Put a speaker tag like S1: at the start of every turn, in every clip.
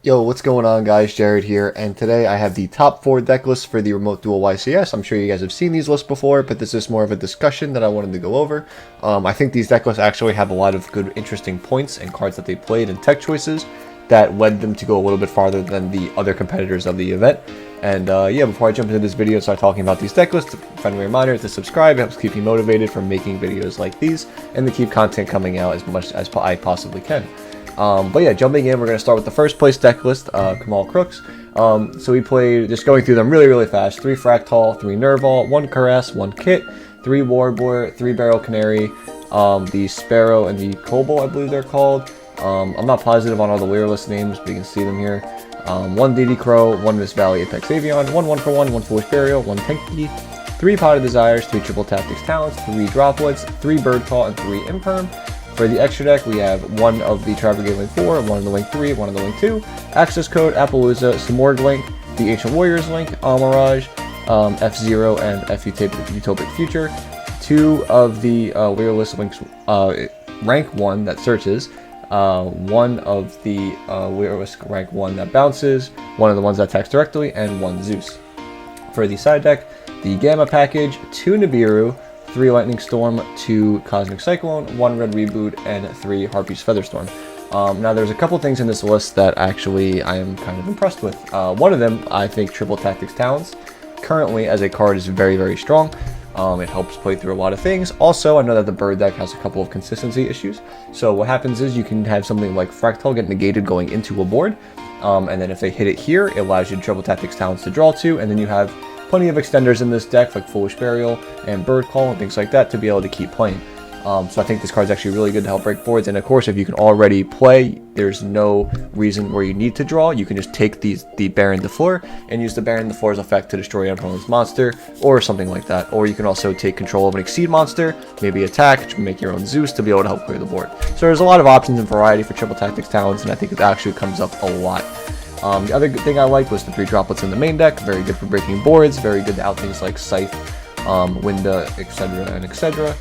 S1: Yo, what's going on guys, Jared here, and today I have the top 4 deck lists for the Remote Duel YCS. I'm sure you guys have seen these lists before, but this is more of a discussion that I wanted to go over. I think these deck lists actually have a lot of good, interesting points and cards that they played and tech choices that led them to go a little bit farther than the other competitors of the event. And yeah, before I jump into this video and start talking about these deck lists, a friendly reminder to subscribe. It helps keep you motivated for making videos like these and to keep content coming out as much as I possibly can. But yeah, jumping in, we're going to start with the first place deck list, Kamal Crooks. So we played, just going through them really fast, 3 Fractal, 3 Nerval, 1 Caress, 1 Kit, 3 Warbler, 3 Barrel Canary, the Sparrow and the Kobold, I believe they're called. I'm not positive on all the Weir list names, but you can see them here. 1 DD Crow, 1 Miss Valley Apex Avion, 1 1-for-1, 1 Foolish Burial, 1 Tenki, 3 Pot of Desires, 3 Triple Tactics Talents, 3 Droplets, 3 Bird Call, and 3 Imperm. For the extra deck, we have 1 of the Tri-Brigade Link 4, 1 of the Link 3, 1 of the Link 2, Access Code, Appaloosa, Samorg Link, the Ancient Warriors Link, Almirage, F-Zero, and Utopic Future, 2 of the Weir list links, rank 1 that searches, 1 of the Weir list rank 1 that bounces, 1 of the ones that attacks directly, and 1 Zeus. For the side deck, the Gamma package, 2 Nibiru, 3 Lightning Storm, 2 Cosmic Cyclone, 1 Red Reboot, and 3 Harpy's Featherstorm. Now there's a couple things in this list that actually I am kind of impressed with. One of them, I think Triple Tactics Talents, currently as a card, is very strong. It helps play through a lot of things. Also, I know that the Bird deck has a couple of consistency issues. So what happens is you can have something like Fractal get negated going into a board, and then if they hit it here, it allows you Triple Tactics Talents to draw 2, and then you have plenty of extenders in this deck, like Foolish Burial and Bird Call and things like that, to be able to keep playing. So I think this card's actually really good to help break boards. And of course, if you can already play, there's no reason where you need to draw. You can just take the Baron the Floor and use the Baron the Floor's effect to destroy an opponent's monster or something like that. Or you can also take control of an Exceed monster, maybe attack, make your own Zeus to be able to help clear the board. So there's a lot of options and variety for Triple Tactics Talents, and I think it actually comes up a lot. The other good thing I liked was the 3 Droplets in the main deck. Very good for breaking boards, very good to out things like Scythe, Winda, etc. and etc.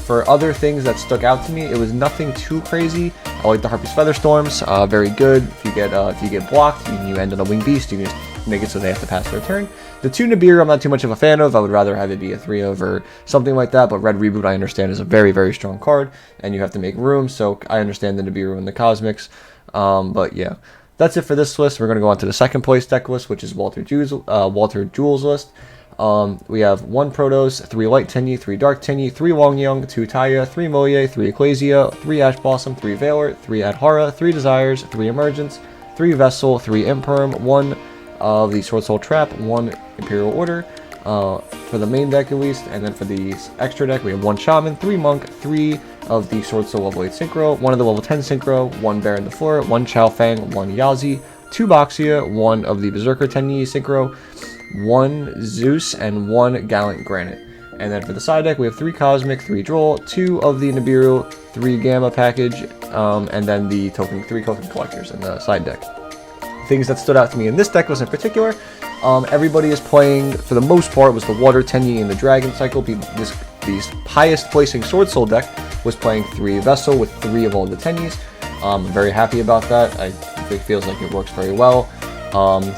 S1: For other things that stuck out to me, it was nothing too crazy. I like the Harpy's Featherstorms, very good. If you get blocked and you end on a Winged Beast, you can just make it so they have to pass their turn. The 2 Nibiru I'm not too much of a fan of. I would rather have it be a 3 of or something like that, but Red Reboot I understand is a very strong card, and you have to make room, so I understand the Nibiru and the Cosmics. But yeah, that's it for this list. We're going to go on to the second place deck list, which is Walter Jewell's list. We have 1 Protoss, 3 Light Tenyi, 3 Dark Tenyi, 3 Wongyung, 2 Taya, 3 Moye, 3 Ecclesia, 3 Ash Blossom, 3 Valor, 3 Adhara, 3 Desires, 3 Emergence, 3 Vessel, 3 Imperm, 1 of the Sword Soul Trap, 1 Imperial Order, for the main deck at least. And then for the extra deck, we have 1 Shaman, 3 Monk, 3 of the Sword Soul level 8 Synchro, 1 of the level 10 Synchro, 1 Baron the Floor, 1 Chao Fang, 1 Yazi, 2 Boxia, 1 of the Berserker Tenyi Synchro, 1 Zeus, and 1 Gallant Granite. And then for the side deck, we have 3 Cosmic, 3 Droll, 2 of the Nibiru, 3 Gamma package, and then the 3 Token Collectors in the side deck. Things that stood out to me in this deck was in particular, everybody is playing, for the most part, was the Water Tenyi in the Dragon Cycle. This highest placing Sword Soul deck was playing 3 Vessel with 3 of all the Tenyis. I'm very happy about that. It feels like it works very well.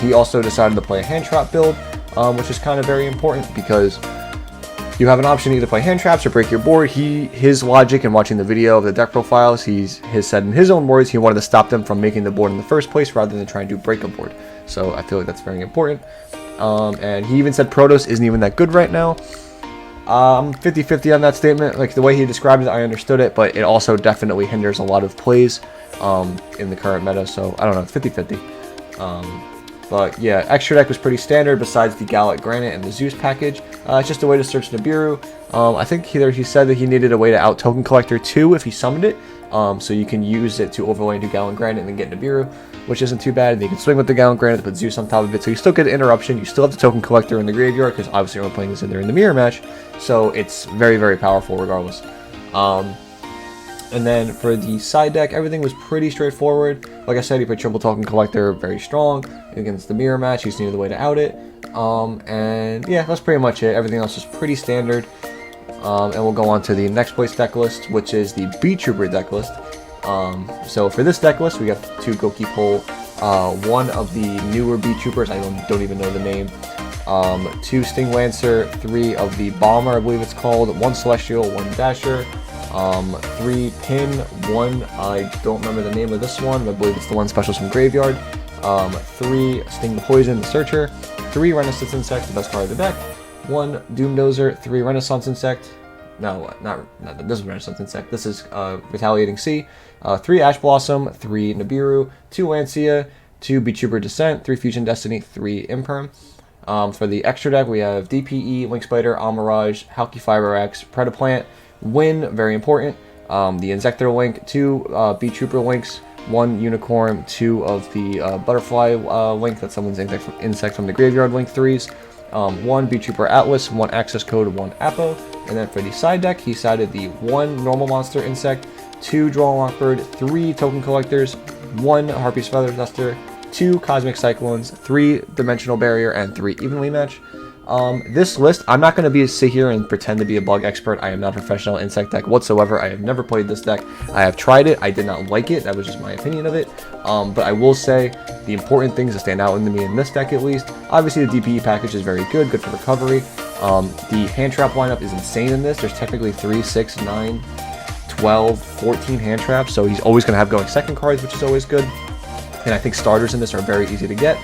S1: He also decided to play a hand trap build, which is kind of very important because you have an option to either play hand traps or break your board. His logic in watching the video of the deck profiles, he has said in his own words he wanted to stop them from making the board in the first place rather than trying to break a board. So I feel like that's very important. And he even said Protoss isn't even that good right now. I'm 50-50 on that statement. Like, the way he described it, I understood it, but it also definitely hinders a lot of plays in the current meta. So I don't know, 50-50. But yeah, extra deck was pretty standard besides the Gallant Granite and the Zeus package. It's just a way to search Nibiru. I think he said that he needed a way to out Token Collector 2 if he summoned it. So you can use it to overlay into Gallant Granite and then get Nibiru, which isn't too bad. And you can swing with the Gallant Granite, put Zeus on top of it, so you still get an interruption. You still have the Token Collector in the graveyard, because obviously we're playing this in there in the mirror match. So it's very powerful regardless. And then for the side deck, everything was pretty straightforward. Like I said, he put Triple Token Collector very strong against the mirror match. He just needed a way to out it. And yeah, that's pretty much it. Everything else was pretty standard. And we'll go on to the next place deck list, which is the Beat Trooper deck list. So for this deck list, we got 2 Goki Pole, 1 of the newer Beat Troopers, I don't even know the name, 2 Sting Lancer, 3 of the Bomber, I believe it's called, 1 Celestial, 1 Dasher, 3 Pin, 1, I don't remember the name of this one, but I believe it's the one special from Graveyard, 3 Sting the Poison, the Searcher, 3 Renaissance Insect, the best card of the deck, 1 Doom Dozer, 3 Renaissance Insect, no, not this is Renaissance Insect, this is Retaliating Sea, 3 Ash Blossom, 3 Nibiru, 2 Lancia, 2 Beat Trooper Descent, 3 Fusion Destiny, 3 Imperm. For the extra deck, we have DPE, Link Spider, Almirage, Halki Fiber X, Predaplant, Win, very important, the Insector Link, 2 Beat Trooper Links, 1 Unicorn, 2 of the Butterfly Link, that's someone's insect from the Graveyard Link 3s, 1 Beat Trooper Atlas, 1 Access Code, 1 Apo, and then for the side deck, he sided the 1 Normal Monster Insect, 2 Draw Lockbird, 3 Token Collectors, 1 Harpy's Feather Duster, 2 Cosmic Cyclones, 3 Dimensional Barrier, and 3 Evenly Match. This list, I'm not going to sit here and pretend to be a bug expert. I am not a professional insect deck whatsoever. I have never played this deck. I have tried it. I did not like it. That was just my opinion of it. But I will say the important things that stand out to me in this deck at least. Obviously, the DPE package is very good for recovery. The hand trap lineup is insane in this. There's technically 3, 6, 9, 12, 14 hand traps. So he's always going to have going second cards, which is always good. And I think starters in this are very easy to get.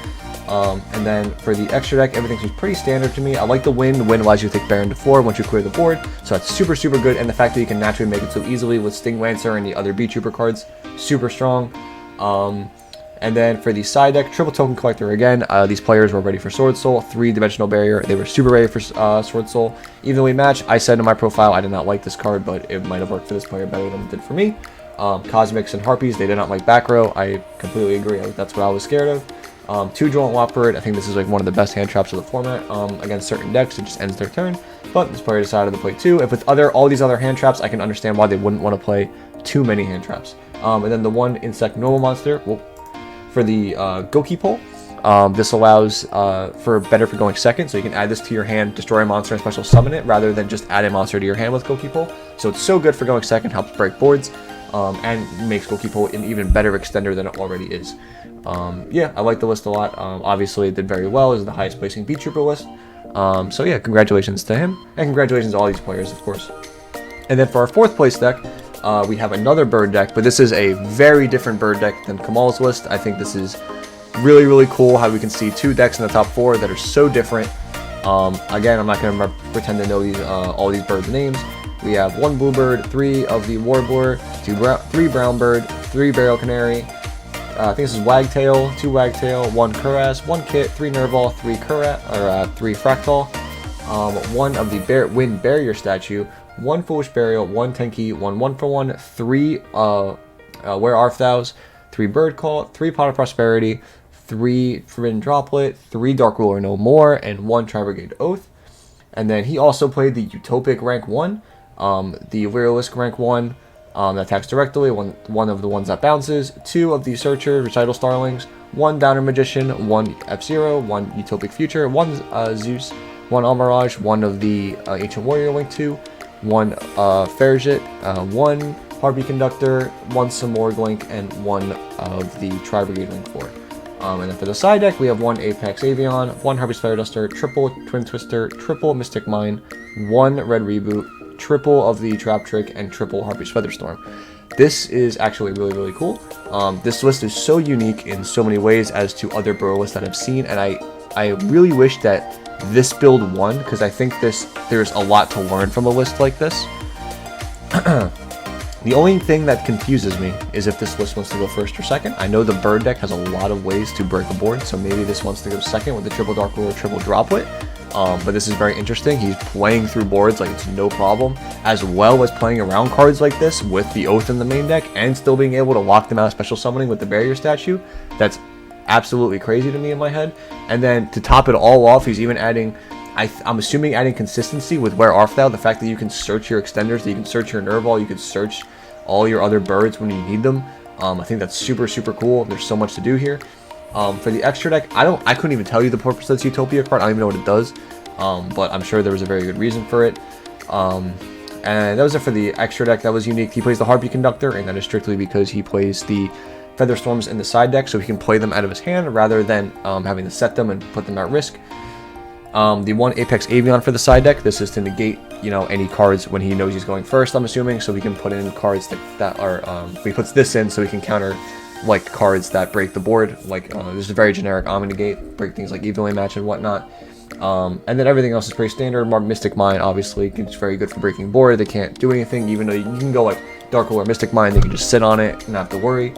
S1: And then for the extra deck, everything seems pretty standard to me. I like the Win. The Win allows you to take Baron to 4 once you clear the board. So that's super, super good. And the fact that you can naturally make it so easily with Sting Lancer and the other Beat Trooper cards, super strong. And then for the side deck, triple token collector again. These players were ready for Sword Soul, 3-dimensional barrier. They were super ready for Sword Soul. Evenly match. I said in my profile I did not like this card, but it might have worked for this player better than it did for me. Cosmics and Harpies, they did not like back row. I completely agree. That's what I was scared of. 2 Duel Lockbird. I think this is like one of the best hand traps of the format. Against certain decks, it just ends their turn. But this player decided to play 2. If with all these other hand traps, I can understand why they wouldn't want to play too many hand traps. And then the 1 Insect Normal Monster. Well, for the Goki Pole, this allows for going second, so you can add this to your hand, destroy a monster, and special summon it, rather than just add a monster to your hand with Goki Pole. So it's so good for going second, helps break boards, and makes Goki Pole an even better extender than it already is. Yeah, I like the list a lot. Obviously, it did very well. It was the highest placing Beat Trooper list. So yeah, congratulations to him, and congratulations to all these players, of course. And then for our 4th place deck, we have another bird deck, but this is a very different bird deck than Kamal's list. I think this is really, really cool how we can see 2 decks in the top 4 that are so different. Again, I'm not going to pretend to know all these birds' names. We have 1 Bluebird, 3 of the Warbler, 3 Brownbird, 3 Burial Canary. I think this is Wagtail, 2 Wagtail, 1 Cuirass, 1 Kit, 3 Nerval, 3 Fractal, 1 of the Wind Barrier statue, 1 Foolish Burial, 1 Tenki, 1 1-for-1, 3 Where Art Thou's, 3 Bird Call, 3 Pot of Prosperity, 3 Forbidden Droplet, 3 Dark Ruler No More, and 1 Tri-Brigade Oath. And then he also played the Utopic rank 1, the Realistic rank 1, that attacks directly, one of the ones that bounces, 2 of the Searcher Recital Starlings, 1 Downer Magician, 1 F-Zero, 1 Utopic Future, 1 Zeus, 1 Almirage, 1 of the Ancient Warrior Link 2, 1 Fairjit, 1 Harpy Conductor, 1 Simorg Link, and 1 of the Tri-Brigade Link 4. And then for the side deck, we have 1 Apex Avion, 1 Harpy's Fire Duster, triple Twin Twister, triple Mystic Mine, 1 Red Reboot, triple of the Trap Trick, and triple Harpy's Featherstorm. This is actually really, really cool. This list is so unique in so many ways as to other Burrow lists that I've seen, and I really wish that this build won, because I think there's a lot to learn from a list like this. The only thing that confuses me is if this list wants to go first or second. I know the bird deck has a lot of ways to break a board, so maybe this wants to go second with the triple Dark Ruler, triple Droplet. But this is very interesting. He's playing through boards like it's no problem, as well as playing around cards like this with the Oath in the main deck, and still being able to lock them out of special summoning with the Barrier statue. That's absolutely crazy to me in my head. And then to top it all off, he's even adding, I'm assuming adding consistency with Where Art Thou, the fact that you can search your extenders, that you can search your Nerval, you can search all your other birds when you need them. I think that's super, super cool. There's so much to do here. For the extra deck, I couldn't even tell you the purpose of this Utopia card. I don't even know what it does, but I'm sure there was a very good reason for it. And that was it for the extra deck that was unique. He plays the Harpy Conductor, and that is strictly because he plays the Feather Storms in the side deck, so he can play them out of his hand rather than having to set them and put them at risk. The one Apex Avian for the side deck, this is to negate, you know, any cards when he knows he's going first, I'm assuming, so he can put in cards that are, he puts this in so he can counter, like, cards that break the board, like, this is a very generic Omni-Negate, break things like Evenly Match and whatnot. And then everything else is pretty standard. Mystic Mine, obviously, it's very good for breaking board. They can't do anything, even though you can go, like, Dark Hole or Mystic Mine, they can just sit on it and not have to worry.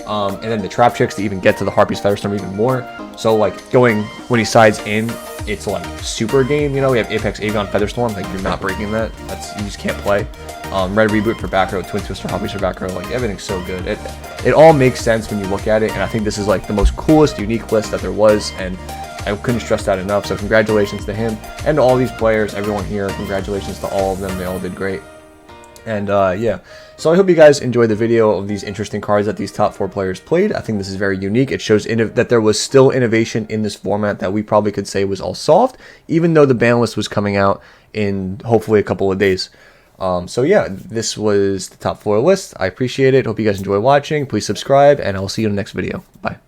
S1: And then the Trap Chicks to even get to the Harpy's Featherstorm even more. So, like, going, when he sides in, it's, like, super game, you know? We have Apex Avian Featherstorm, like, you're not breaking that. You just can't play. Red Reboot for back row, Twin Twister Harpies for back row, like, everything's so good. It all makes sense when you look at it, and I think this is, like, the most coolest, unique list that there was, and I couldn't stress that enough. So congratulations to him and to all these players, everyone here. Congratulations to all of them. They all did great. And yeah, so I hope you guys enjoyed the video of these interesting cards that these top 4 players played. I think this is very unique. It shows that there was still innovation in this format that we probably could say was all solved, even though the ban list was coming out in hopefully a couple of days. So yeah, this was the top 4 list. I appreciate it. Hope you guys enjoy watching. Please subscribe, and I'll see you in the next video. Bye.